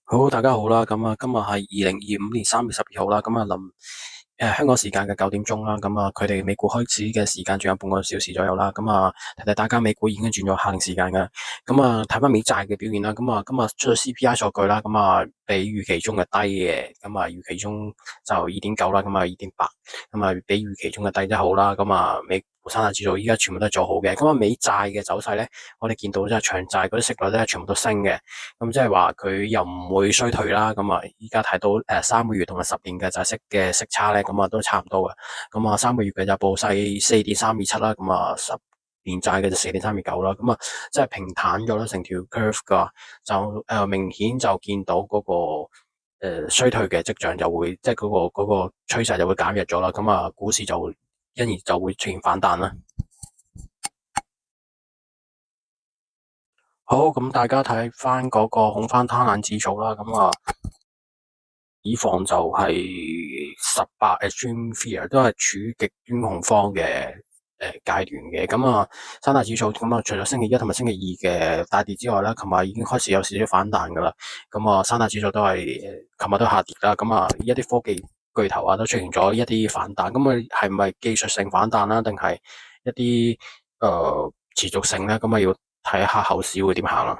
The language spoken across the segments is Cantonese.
好，大家好啦。咁啊，今日係2025年3月12號啦。咁啊，香港時間嘅9點鐘啦。咁啊，佢哋美股開市嘅時間仲有半個小時左右啦。咁啊，提提大家美股已經轉咗下令時間㗎。咁啊，睇翻美債嘅表現啦。咁啊，今日出咗 CPI 數據啦。咁啊，比預期中嘅低嘅。咁啊，預期中就2.9啦。咁啊2.8。咁啊，比預期中嘅低真係好啦。咁啊，美股三大指數依家全部都係做好嘅。咁啊，美債嘅走勢咧，我哋見到即係長債嗰啲息率咧，全部都升嘅。咁即係話佢又唔會衰退啦。咁啊，依家睇到3個月同埋10年嘅債息嘅息差咧，咁啊都差唔多嘅。咁啊3個月嘅就報細4.327啦。咁啊10年債嘅就4.329啦。咁啊即係平坦咗啦，成條 curve 噶，就明顯就見到嗰個衰退嘅跡象就會，即係嗰個趨勢就會減弱咗啦。咁啊股市就會因而就會出現反彈啦。好，咁大家睇翻嗰個恐慌貪婪指數啦。咁啊。以防就係18 extreme fear 都係處於極端恐慌嘅階段嘅。咁啊三大指數咁啊，除咗星期一同埋星期二嘅大跌之外咧，琴日已經開始有少少反彈噶啦。咁啊三大指數都係琴日都下跌啦。咁啊一啲科技巨頭啊都出現咗一啲反彈。咁啊係咪技術性反彈啦，定係一啲持續性咧？咁啊要睇下後市會點行啦。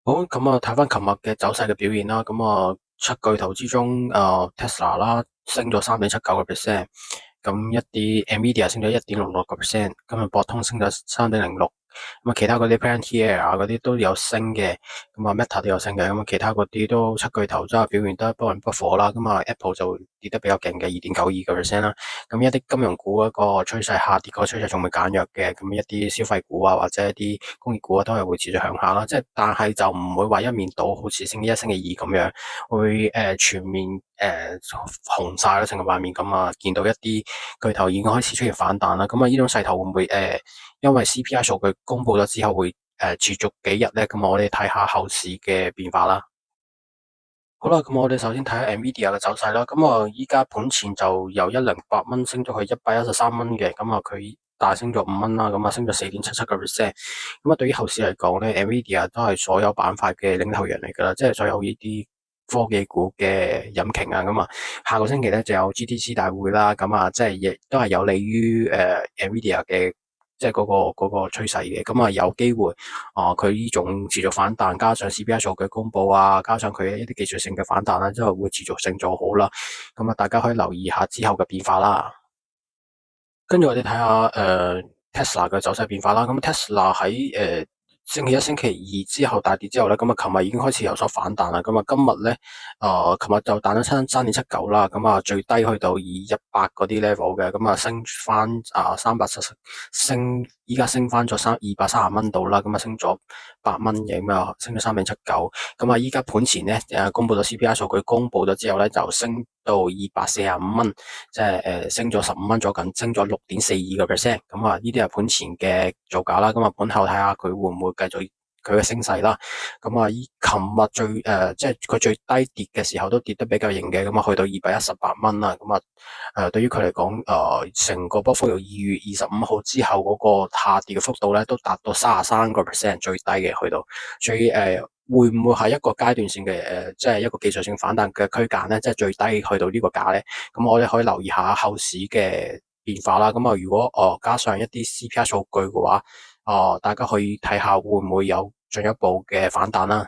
好，咁啊，睇翻琴日嘅走勢嘅表現啦。咁啊，七巨頭之中，Tesla 啦，升咗3.79%，咁一啲 Nvidia 升咗1.66%，今日博通升咗3.06%。咁啊，其他嗰啲 Palantir 啊嗰啲都有升嘅，咁啊 Meta 都有升嘅。咁啊，其他嗰啲都七巨頭真係表現得不溫不火啦。咁啊，Apple 就跌得比較勁嘅2.92%啦。咁一啲金融股嗰個趨勢下跌，個趨勢仲未減弱嘅。咁一啲消費股啊，或者一啲工業股啊，都係會持續向下啦。即係但係就唔會話一面倒，好似星期一、星期二咁樣，會全面紅晒啦，成個畫面咁啊。見到一啲巨頭已經開始出現反彈啦。咁啊，呢種勢頭會唔會因為 CPI 數據公布咗之後會持續幾日咧？咁我哋睇下後市嘅變化啦。好啦，咁我哋首先睇下 Nvidia 嘅走勢啦。咁啊，依家盤前就由108蚊升咗去113蚊嘅，咁啊佢大升咗5蚊啦，咁啊升咗4.77%。咁啊，對於後市嚟講咧，Nvidia 都係所有板塊嘅領頭羊嚟噶啦，即係所有呢啲科技股嘅引擎啊。咁啊，下個星期咧就有 GTC 大會啦，咁啊即係亦都係有利於Nvidia 嘅。即係嗰個趨勢嘅。咁啊有機會佢呢種持續反彈，加上 CPI 數據公佈啊，加上佢一啲技術性嘅反彈啦，之後會持續性做好啦。咁啊，大家可以留意下之後嘅變化啦。跟住我哋睇下Tesla 嘅走勢變化啦。咁 Tesla 喺星期一、星期二之後大跌之後咧，咁啊，琴日已經開始有所反彈啦。咁啊，今日咧，琴日就彈咗3.79啦。咁啊，最低去到218嗰啲 level 嘅，咁啊，升翻370，依家升翻咗230蚊度啦。咁啊，升咗8蚊嘅，咁啊，升咗3.79。咁啊，依家盤前咧，公布咗 CPI 數據，公布咗之後咧，就升到245蚊，即係升咗15蚊左近，升咗6.42%。咁啊，呢啲係盤前嘅造價啦。咁啊，盤後睇下佢會唔會繼續佢嘅升勢啦。咁啊，琴日即係佢最低跌嘅時候都跌得比較型嘅，咁啊去到218蚊啦。咁啊，對於佢嚟講，成個波幅由2月25號之後嗰個下跌嘅幅度咧，都達到33%最低嘅，去到最會唔會係一個階段性嘅即係一個技術性反彈嘅區間咧？即係最低去到呢個價咧？咁我哋可以留意下後市嘅變化啦。咁啊，如果加上一啲 CPI 數據嘅話，大家可以睇下會唔會有進一步嘅反彈啦。